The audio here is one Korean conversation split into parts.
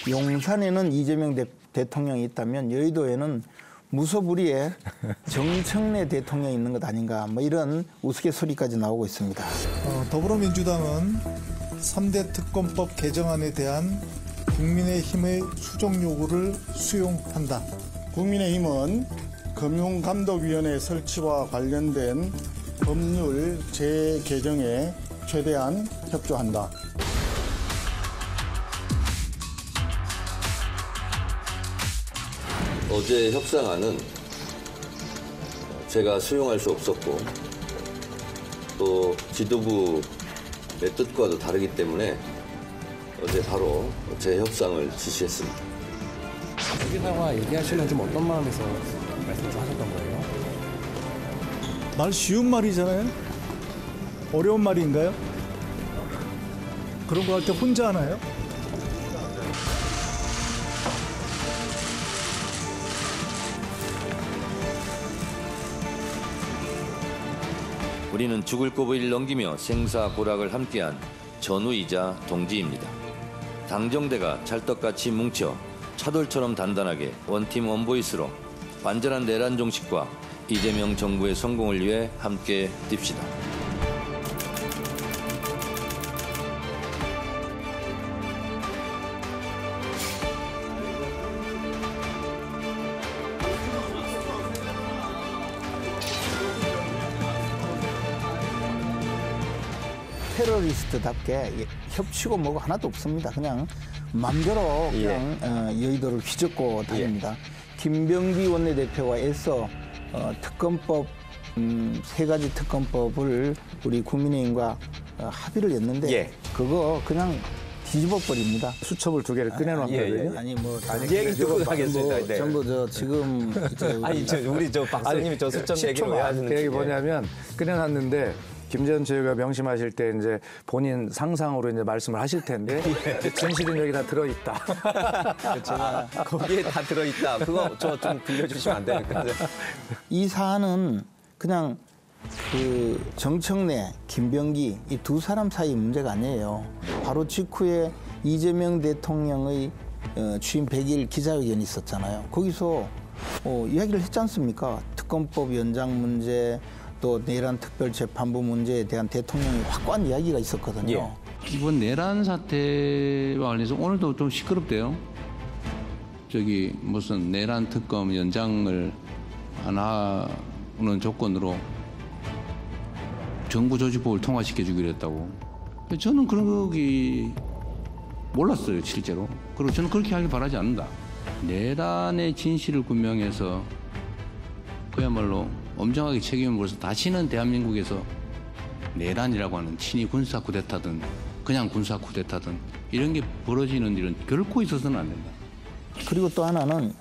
용산에는 이재명 대통령이 있다면 여의도에는 무소불위의 정청래 대통령이 있는 것 아닌가 뭐 이런 우스갯소리까지 나오고 있습니다. 더불어민주당은 3대 특검법 개정안에 대한 국민의힘의 수정 요구를 수용한다. 국민의힘은 금융감독위원회 설치와 관련된 법률 재개정에 최대한 협조한다. 어제 협상안은 제가 수용할 수 없었고 또 지도부의 뜻과도 다르기 때문에 어제 바로 재협상을 지시했습니다. 여기다가 얘기하시면 좀 어떤 마음에서 말씀을 좀 하셨던 거예요? 말 쉬운 말이잖아요. 어려운 말인가요? 그런 거 할 때 혼자 하나요? 우리는 죽을 고비를 넘기며 생사고락을 함께한 전우이자 동지입니다. 당정대가 찰떡같이 뭉쳐 차돌처럼 단단하게 원팀 원보이스로 완전한 내란 종식과 이재명 정부의 성공을 위해 함께 뜁시다. 테러리스트답게 협치고 뭐고 하나도 없습니다. 그냥 마음대로 그냥 여의도를 휘젓고 다닙니다. 김병기 원내대표가 애써 특검법 3가지 특검법을 우리 국민의힘과 합의를 했는데 그거 그냥 뒤집어 버립니다. 수첩을 2개를 꺼내놨거든요. 아니 뭐 얘기 듣고 가겠습니다. 뭐 전부 저 지금 우리 저 박사님이 저 수첩 얘기를 왜 하시는지. 그 얘기 뭐냐면 꺼내놨는데 김재현 최고가 명심하실 때 이제 본인 상상으로 이제 말씀을 하실 텐데 진실은 여기 다 들어있다. 제가 거기에 다 들어있다. 그거 저 좀 빌려주시면 안 됩니까? 이 사안은 그냥 그 정청래, 김병기 이 2사람 사이 문제가 아니에요. 바로 직후에 이재명 대통령의 취임 100일 기자회견이 있었잖아요. 거기서 이야기를 했지 않습니까? 특검법 연장 문제, 또 내란 특별재판부 문제에 대한 대통령의 확고한 이야기가 있었거든요. 이번 내란 사태와 관련해서 오늘도 좀 시끄럽대요. 저기 무슨 내란 특검 연장을 안 하는 조건으로 정부 조직법을 통과시켜주기로 했다고. 저는 그런 게 몰랐어요, 실제로. 그리고 저는 그렇게 하길 바라지 않는다. 내란의 진실을 규명해서 그야말로 엄정하게 책임을 물어서 다시는 대한민국에서 내란이라고 하는 친위 군사 쿠데타든 그냥 군사 쿠데타든 이런 게 벌어지는 일은 결코 있어서는 안 된다. 그리고 또 하나는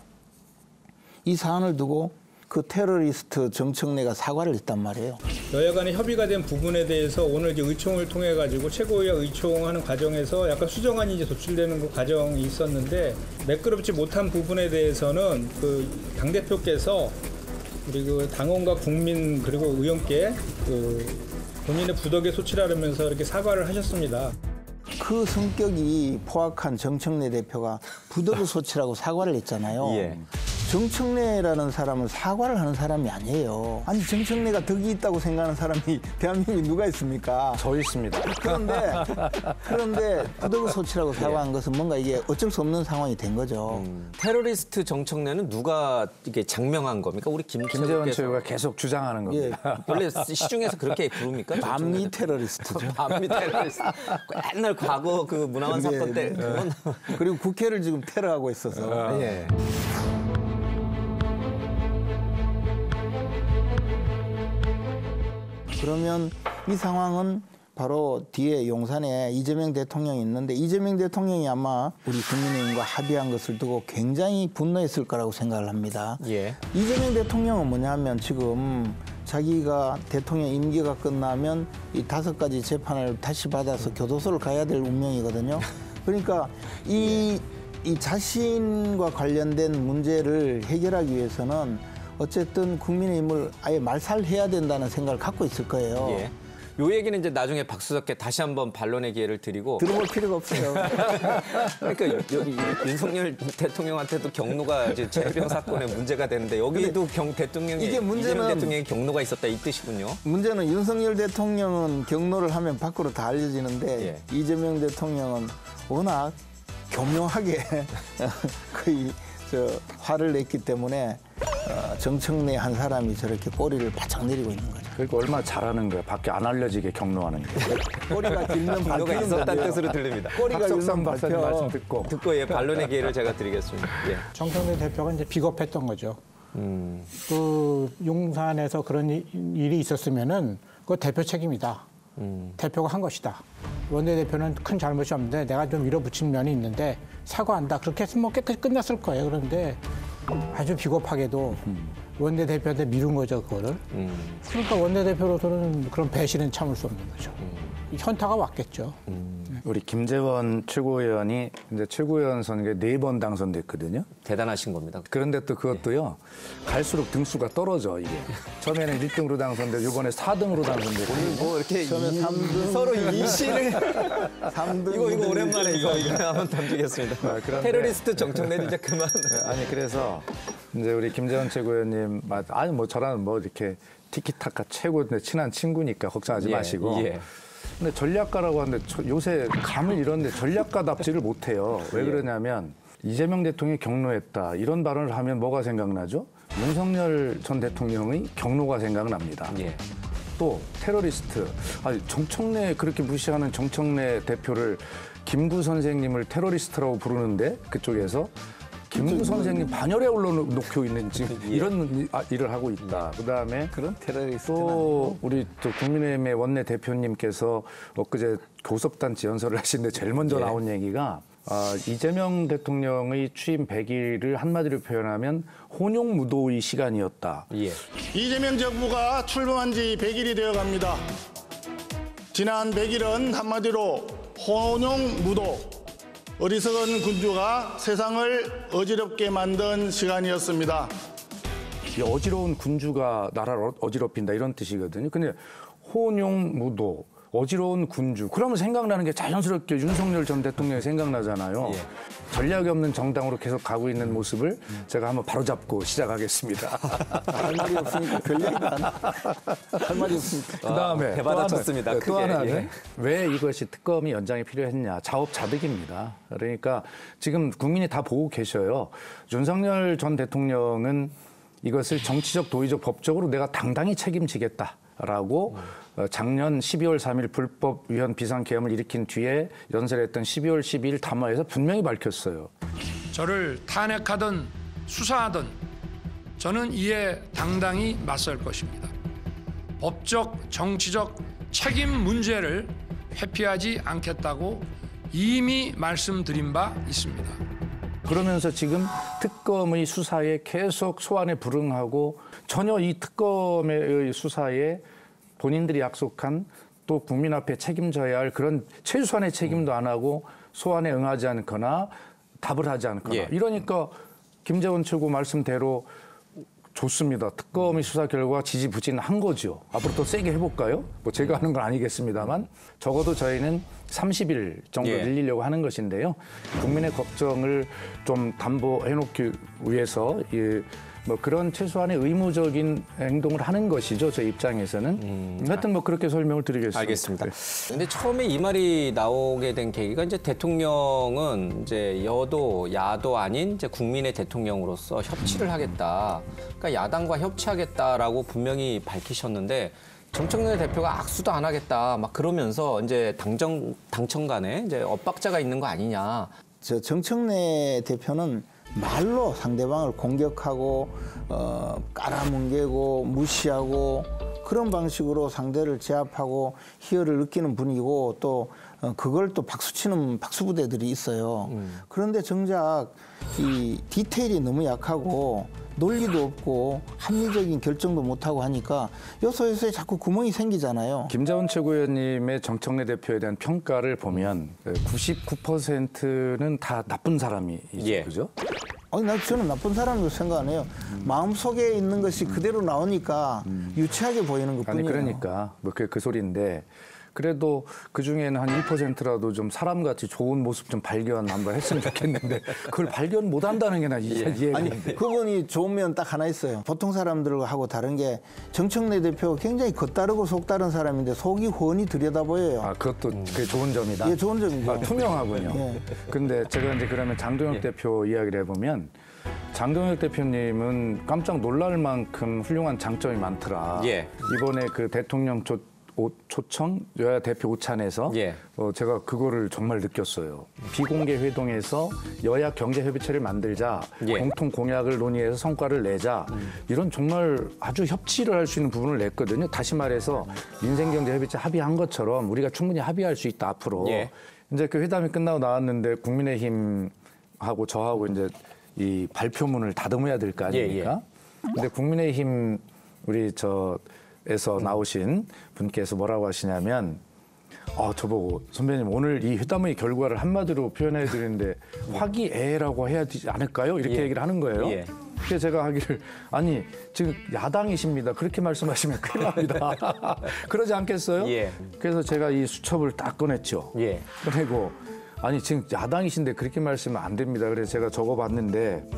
이 사안을 두고 그 테러리스트 정청래가 사과를 했단 말이에요. 여야 간에 협의가 된 부분에 대해서 오늘 이제 의총을 통해 가지고 최고위와 의총하는 과정에서 약간 수정안이 이제 도출되는 그 과정이 있었는데 매끄럽지 못한 부분에 대해서는 그 당대표께서 우리 그 당원과 국민 그리고 의원께 그 본인의 부덕에 소치라면서 이렇게 사과를 하셨습니다. 그 성격이 포악한 정청래 대표가 부덕의 소치라고 사과를 했잖아요. 정청래라는 사람은 사과를 하는 사람이 아니에요. 아니 정청래가 덕이 있다고 생각하는 사람이 대한민국에 누가 있습니까? 저 있습니다. 그런데 부덕의 소치라고 사과한 것은 뭔가 이게 어쩔 수 없는 상황이 된 거죠. 테러리스트 정청래는 누가 이게 장명한 겁니까? 우리 김재원 최고가 계속 주장하는 겁니다. 원래 시중에서 그렇게 부릅니까? 반미 테러리스트죠. 반미 테러리스트. 옛날 과거 그 문화원 사건 때. 그건... 그리고 국회를 지금 테러하고 있어서. 그러면 이 상황은 바로 뒤에 용산에 이재명 대통령이 있는데 이재명 대통령이 아마 우리 국민의힘과 합의한 것을 두고 굉장히 분노했을 거라고 생각을 합니다. 이재명 대통령은 뭐냐면 지금 자기가 대통령 임기가 끝나면 이 5가지 재판을 다시 받아서 교도소를 가야 될 운명이거든요. 그러니까 이 자신과 관련된 문제를 해결하기 위해서는 어쨌든 국민의힘을 아예 말살해야 된다는 생각을 갖고 있을 거예요. 요 얘기는 이제 나중에 박수석께 다시 한번 반론의 기회를 드리고 들어볼 필요가 없어요. 그러니까 여기 윤석열 대통령한테도 경로가 이제 재해병 사건에 문제가 되는데 여기도 대통령이 이게 문제는- 이재명 대통령의 경로가 있었다 이 뜻이군요. 문제는 윤석열 대통령은 경로를 하면 밖으로 다 알려지는데 예. 이재명 대통령은 워낙 교묘하게 거의 화를 냈기 때문에 정청래 한 사람이 저렇게 꼬리를 바짝 내리고 있는 거죠. 그러니까 얼마나 잘하는 거야. 밖에 안 알려지게 경로하는 게. 꼬리가 길면 경로가 밟히는 있었다는 거죠. 뜻으로 들립니다. 꼬리가 박석삼 길면 박사님 말씀 밟혀. 듣고. 예, 반론의 기회를 제가 드리겠습니다. 예. 정청래 대표가 이제 비겁했던 거죠. 그 용산에서 그런 일이 있었으면은 그 대표 책임이다. 대표가 한 것이다. 원내대표는 큰 잘못이 없는데 내가 좀 밀어붙인 면이 있는데 사과한다. 그렇게 했으면 뭐 깨끗이 끝났을 거예요. 그런데 아주 비겁하게도 원내대표한테 미룬 거죠, 그거를. 그러니까 원내대표로서는 그런 배신은 참을 수 없는 거죠. 현타가 왔겠죠. 우리 김재원 최고위원이 이제 최고위원 선거에 4번 당선됐거든요. 대단하신 겁니다. 그런데 또 그것도요. 갈수록 등수가 떨어져 이게. 처음에는 1등으로 당선되고 이번에 4등으로 당선되고. 뭐 이렇게 처음에 3등, 서로 이신을 3등 이거 오랜만에 이거 한번 던지겠습니다. 그런데- 테러리스트 정청래 이제 그만. 아니 그래서 이제 우리 김재원 최고위원님 아니 뭐 저랑 뭐 이렇게 티키타카 최고 친한 친구니까 걱정하지 예, 마시고. 예. 근데 전략가라고 하는데 요새 감을 잃었는데 전략가답지를 못해요. 왜 그러냐면 이재명 대통령이 경로했다 이런 발언을 하면 뭐가 생각나죠? 윤석열 전 대통령의 경로가 생각납니다. 예. 또 테러리스트, 아니 정청래 그렇게 무시하는 정청래 대표를 김구 선생님을 테러리스트라고 부르는데 그쪽에서 김구 선생님 반열에 올려놓고 있는 지금 이런 일을 하고 있다. 그다음에 그런 테러리스트는 또 우리 또 국민의힘의 원내 대표님께서 엊그제 교섭단 지연설을 하시는데 제일 먼저 나온 얘기가 이재명 대통령의 취임 100일을 한마디로 표현하면 혼용무도의 시간이었다. 예. 이재명 정부가 출범한 지 100일이 되어 갑니다. 지난 100일은 한마디로 혼용무도, 어리석은 군주가 세상을 어지럽게 만든 시간이었습니다. 이 어지러운 군주가 나라를 어지럽힌다 이런 뜻이거든요. 근데 혼용무도, 어지러운 군주. 그러면 생각나는 게 자연스럽게 윤석열 전 대통령이 생각나잖아요. 예. 전략이 없는 정당으로 계속 가고 있는 모습을 제가 한번 바로잡고 시작하겠습니다. 할 말이 없으니까 별 얘기도 안 할 말이 없으니까. 그다음에 대받아쳤습니다. 또 크게. 하나는 예. 왜 이것이 특검이 연장이 필요했냐. 자업자득입니다. 그러니까 지금 국민이 다 보고 계셔요. 윤석열 전 대통령은 이것을 정치적, 도의적, 법적으로 내가 당당히 책임지겠다라고 작년 12월 3일 불법 위헌 비상계엄을 일으킨 뒤에 연설했던 12월 12일 담화에서 분명히 밝혔어요. 저를 탄핵하든 수사하든 저는 이에 당당히 맞설 것입니다. 법적, 정치적 책임 문제를 회피하지 않겠다고 이미 말씀드린 바 있습니다. 그러면서 지금 특검의 수사에 계속 소환에 불응하고 전혀 이 특검의 수사에 본인들이 약속한 또 국민 앞에 책임져야 할 그런 최소한의 책임도 안 하고 소환에 응하지 않거나 답을 하지 않거나 예. 이러니까 김재원 최고 말씀대로 좋습니다. 특검의 수사 결과 지지부진한 거죠. 앞으로 더 세게 해볼까요? 뭐 제가 하는 건 아니겠습니다만 적어도 저희는 30일 정도 예. 늘리려고 하는 것인데요. 국민의 걱정을 좀 담보해놓기 위해서 뭐 그런 최소한의 의무적인 행동을 하는 것이죠. 제 입장에서는. 하여튼 뭐 그렇게 설명을 드리겠습니다. 알겠습니다. 근데 처음에 이 말이 나오게 된 계기가 이제 대통령은 이제 여도, 야도 아닌 이제 국민의 대통령으로서 협치를 하겠다. 그러니까 야당과 협치하겠다라고 분명히 밝히셨는데 정청래 대표가 악수도 안 하겠다. 막 그러면서 이제 당청 간에 이제 엇박자가 있는 거 아니냐. 저 정청래 대표는 말로 상대방을 공격하고 깔아뭉개고 무시하고 그런 방식으로 상대를 제압하고 희열을 느끼는 분이고 또 그걸 또 박수치는 박수부대들이 있어요. 그런데 정작 이 디테일이 너무 약하고 논리도 없고 합리적인 결정도 못하고 하니까 요소요소에 자꾸 구멍이 생기잖아요. 김재원 최고위원님의 정청래 대표에 대한 평가를 보면 99%는 다 나쁜 사람이죠. 예. 그죠? 아니, 저는 나쁜 사람이라고 생각 안 해요. 마음속에 있는 것이 그대로 나오니까 유치하게 보이는 것뿐이에요. 아니 그러니까 뭐 그 소리인데 그래도 그 중에는 한 1%라도 좀 사람같이 좋은 모습 좀 발견 한번 했으면 좋겠는데 그걸 발견 못 한다는 게 나 이해가 아니, 안 돼. 그분이 좋은 면 딱 하나 있어요. 보통 사람들하고 다른 게 정청래 대표가 굉장히 겉다르고 속다른 사람인데 속이 훤히 들여다보여요. 아, 그것도 그게 좋은 점이다. 예, 좋은 점이죠. 아, 투명하군요. 예. 근데 제가 이제 그러면 장동혁 대표 이야기를 해보면 장동혁 대표님은 깜짝 놀랄 만큼 훌륭한 장점이 많더라. 예. 이번에 그 대통령 초청 여야 대표 오찬에서 예. 제가 그거를 정말 느꼈어요. 비공개 회동에서 여야 경제협의체를 만들자, 예. 공통 공약을 논의해서 성과를 내자, 이런 정말 아주 협치를 할 수 있는 부분을 냈거든요. 다시 말해서 민생경제협의체 합의한 것처럼 우리가 충분히 합의할 수 있다 앞으로. 예. 이제 그 회담이 끝나고 나왔는데 국민의힘하고 저하고 이제 이 발표문을 다듬어야 될 거 아닙니까? 근데 국민의힘 우리 에서 나오신 분께서 뭐라고 하시냐면 저보고 선배님 오늘 이 회담의 결과를 한마디로 표현해 드리는데 화기애애라고 해야 되지 않을까요? 이렇게 얘기를 하는 거예요. 예. 그래서 제가 하기를 아니 지금 야당이십니다. 그렇게 말씀하시면 큰일 납니다. 그러지 않겠어요? 예. 그래서 제가 이 수첩을 딱 꺼냈죠. 예. 꺼내고 아니 지금 야당이신데 그렇게 말씀하면 안 됩니다. 그래서 제가 적어봤는데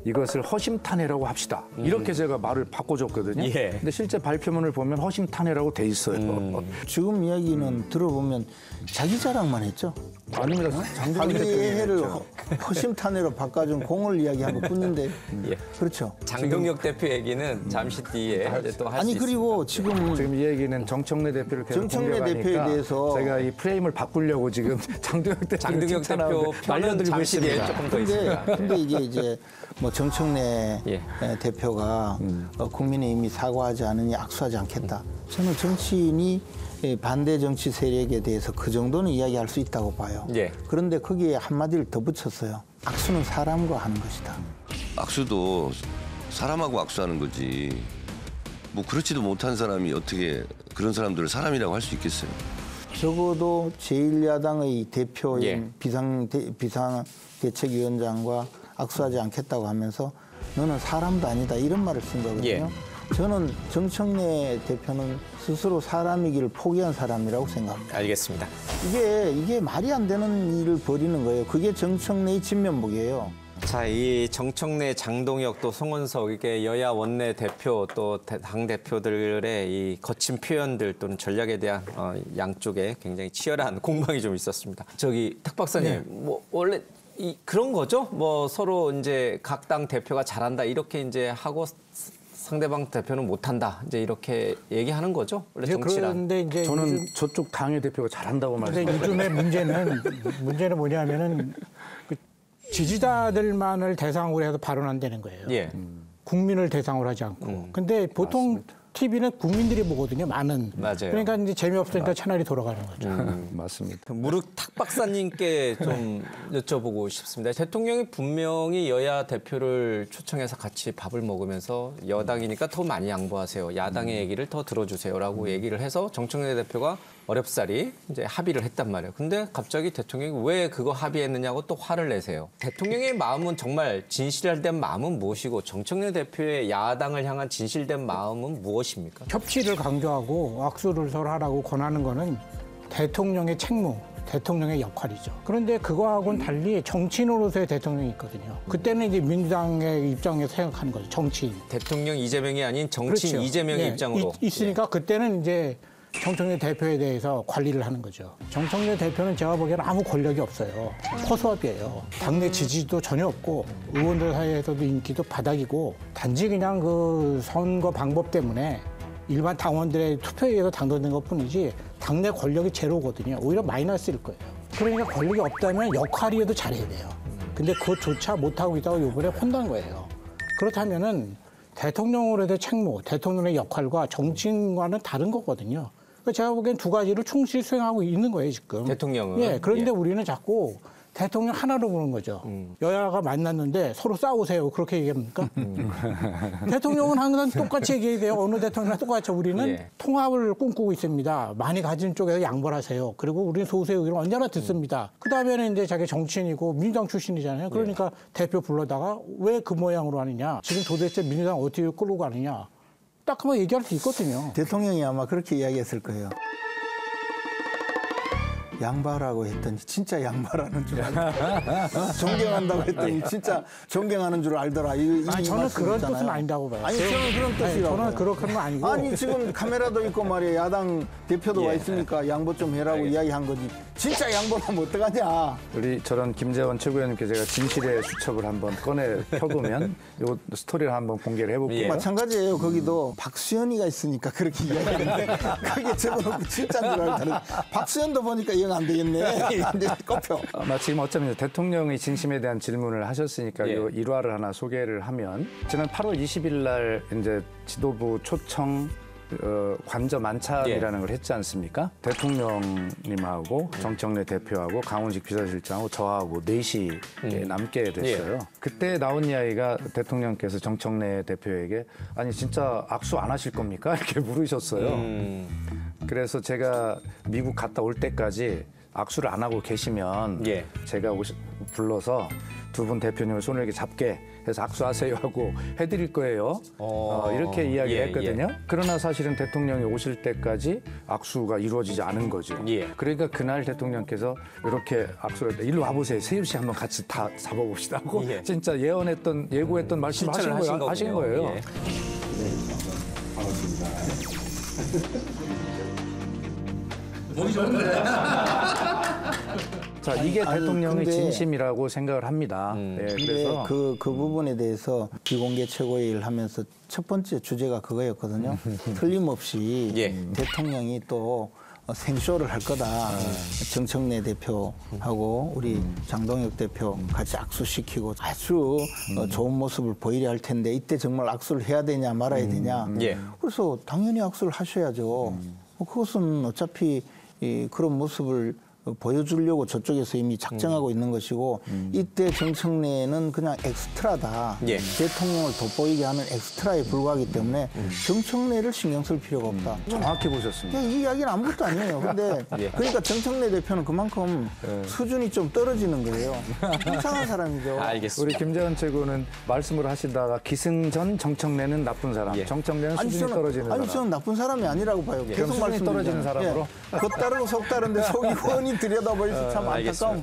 이것을 허심탄회라고 합시다. 이렇게 제가 말을 바꿔줬거든요. 예. 근데 실제 발표문을 보면 허심탄회라고 돼 있어요. 지금 이야기는 들어보면 자기 자랑만 했죠. 아닙니다. 장동혁 화기애애를 대표님. 허심탄회로 바꿔준 공을 이야기한 것뿐인데 예. 그렇죠. 장동혁 대표 얘기는 잠시 뒤에 이제 또 할 수 아니 있습니다. 그리고 지금 이 얘기는 정청래 대표를 계속 정청래 공격하니까 대표에 대해서 제가 이 프레임을 바꾸려고 지금 장동혁 대표를 장동혁 칭찬하고 대표 편은 말려드리고 잠시 뒤에 있습니다. 조금 더 있습니다. 근데 이게 뭐 정청래 예. 대표가 국민의힘이 사과하지 않으니 악수하지 않겠다. 저는 정치인이 반대 정치 세력에 대해서 그 정도는 이야기할 수 있다고 봐요. 예. 그런데 거기에 한마디를 더 붙였어요. 악수는 사람과 하는 것이다. 악수도 사람하고 악수하는 거지. 뭐 그렇지도 못한 사람이 어떻게 그런 사람들을 사람이라고 할 수 있겠어요? 적어도 제1야당의 대표인 예. 비상대책위원장과 악수하지 않겠다고 하면서 너는 사람도 아니다 이런 말을 쓴 거거든요. 예. 저는 정청래 대표는 스스로 사람이기를 포기한 사람이라고 생각합니다. 알겠습니다. 이게 말이 안 되는 일을 벌이는 거예요. 그게 정청래의 진면목이에요. 자, 이 정청래, 장동혁 또 송원석 이게 여야 원내 대표 또 당 대표들의 이 거친 표현들 또는 전략에 대한 양쪽에 굉장히 치열한 공방이 좀 있었습니다. 저기 탁 박사님, 뭐 원래 그런 거죠? 뭐 서로 이제 각 당 대표가 잘한다 이렇게 이제 하고 상대방 대표는 못한다 이제 이렇게 얘기하는 거죠? 원래 정치란. 그런데 이제 저는 저쪽 당의 대표가 잘한다고 근데 말씀드렸어요. 요즘의 문제는 뭐냐면은 그 지지자들만을 대상으로 해서 발언한다는 거예요. 예. 국민을 대상으로 하지 않고. 근데 보통 맞습니다. TV는 국민들이 보거든요. 많은. 맞아요. 그러니까 이제 재미없으니까 채널이 돌아가는 거죠. 맞습니다. 무릇 탁 박사님께 좀 여쭤보고 싶습니다. 대통령이 분명히 여야 대표를 초청해서 같이 밥을 먹으면서 여당이니까 더 많이 양보하세요. 야당의 얘기를 더 들어주세요라고 얘기를 해서 정청래 대표가 어렵사리 이제 합의를 했단 말이에요. 근데 갑자기 대통령이 왜 그거 합의했느냐고 또 화를 내세요. 대통령의 마음은 정말 진실된 마음은 무엇이고 정청래 대표의 야당을 향한 진실된 마음은 무엇입니까? 협치를 강조하고 악수를 서로 하라고 권하는 거는 대통령의 책무, 대통령의 역할이죠. 그런데 그거하고는 달리 정치인으로서의 대통령이 있거든요. 그때는 이제 민주당의 입장에서 생각하는 거죠. 정치인. 대통령 이재명이 아닌 정치인 그렇죠. 이재명의 예, 입장으로. 있으니까 그때는 이제 정청래 대표에 대해서 관리를 하는 거죠. 정청래 대표는 제가 보기에는 아무 권력이 없어요. 허수아비예요. 당내 지지도 전혀 없고 의원들 사이에서도 인기도 바닥이고 단지 그냥 그 선거 방법 때문에 일반 당원들의 투표에 의해서 당선된 것뿐이지 당내 권력이 제로거든요. 오히려 마이너스일 거예요. 그러니까 권력이 없다면 역할이라도 잘해야 돼요. 근데 그것조차 못하고 있다고 이번에 혼난 거예요. 그렇다면은 대통령으로의 책무, 대통령의 역할과 정치인과는 다른 거거든요. 그러니까 제가 보기엔 두 가지를 충실히 수행하고 있는 거예요, 지금. 대통령은. 예, 그런데 예. 우리는 자꾸 대통령 하나로 보는 거죠. 여야가 만났는데 서로 싸우세요. 그렇게 얘기합니까? 대통령은 항상 똑같이 얘기해요. 어느 대통령이나 똑같이 우리는 예. 통합을 꿈꾸고 있습니다. 많이 가진 쪽에서 양보를 하세요. 그리고 우리는 소수의 의견을 언제나 듣습니다. 그다음에는 이제 자기 정치인이고 민주당 출신이잖아요. 그러니까 대표 불러다가 왜 그 모양으로 하느냐. 지금 도대체 민주당 어떻게 끌고 가느냐. 딱 한번 얘기할 수 있거든요. 대통령이 아마 그렇게 이야기했을 거예요. 양바라고 했더니 진짜 양바라는 줄 알더라. 존경한다고 했더니 진짜 존경하는 줄 알더라. 아니, 저는 그런 뜻은 아닌다고 봐요. 아니, 저는 그런 뜻이라고. 저는 그렇게 건 아니고. 아니, 지금 카메라도 있고 말이야. 야당 대표도 와 있으니까 양보 좀 해라고 이야기한 거지. 진짜 양보하면 어떡하냐. 우리 저런 김재원 최고위원님께 제가 진실의 수첩을 한번 꺼내 펴보면 요 스토리를 한번 공개를 해볼게요. 마찬가지예요. 거기도 박수현이가 있으니까 그렇게 이야기하는데 그게 적어놓고 진짜인 줄 알더니 박수현도 보니까 영 안 되겠네. 이제 꼽혀. 지금 어쩌면 대통령의 진심에 대한 질문을 하셨으니까 이 일화를 하나 소개를 하면 지난 8월 20일 날 이제 지도부 초청 관저 만찬이라는 걸 했지 않습니까? 대통령님하고 정청래 대표하고 강훈식 비서실장하고 저하고 4시에 남게 됐어요. 그때 나온 이야기가 대통령께서 정청래 대표에게 아니 진짜 악수 안 하실 겁니까? 이렇게 물으셨어요. 그래서 제가 미국 갔다 올 때까지 악수를 안 하고 계시면 제가 불러서 두 분 대표님을 손을 이렇게 잡게 해서 악수하세요 하고 해드릴 거예요. 이렇게 이야기했거든요. 그러나 사실은 대통령이 오실 때까지 악수가 이루어지지 않은 거죠. 그러니까 그날 대통령께서 이렇게 악수를 일로 와보세요. 세율 씨 한번 같이 다 잡아봅시다 하고 진짜 예고했던 말씀 하신 거예요. 반갑습니다. 자, 이게 대통령의 진심이라고 생각을 합니다. 그래서 그 부분에 대해서 비공개 최고회의를 하면서 첫 번째 주제가 그거였거든요. 틀림없이 대통령이 또 생쇼를 할 거다. 정청래 대표하고 우리 장동혁 대표 같이 악수시키고 아주 좋은 모습을 보이려 할 텐데 이때 정말 악수를 해야 되냐 말아야 되냐. 그래서 당연히 악수를 하셔야죠. 그것은 어차피 그런 모습을 보여주려고 저쪽에서 이미 작정하고 있는 것이고 이때 정청래는 그냥 엑스트라다. 대통령을 돋보이게 하는 엑스트라에 불과하기 때문에 정청래를 신경 쓸 필요가 없다. 정확히 보셨습니다. 이 이야기는 아무것도 아니에요. 근데 그러니까 정청래 대표는 그만큼 수준이 좀 떨어지는 거예요. 이상한 사람이죠. 알겠습니다. 우리 김재원 최고는 말씀을 하시다가 기승전 정청래는 나쁜 사람, 정청래는 수준이 떨어지는 사람. 아니 저는 나쁜 사람이 아니라고 봐요. 계속 수준이 떨어지는 사람으로. 겉다르고 속 다른데 속이 훤히 들여다볼 수 참 안타까운.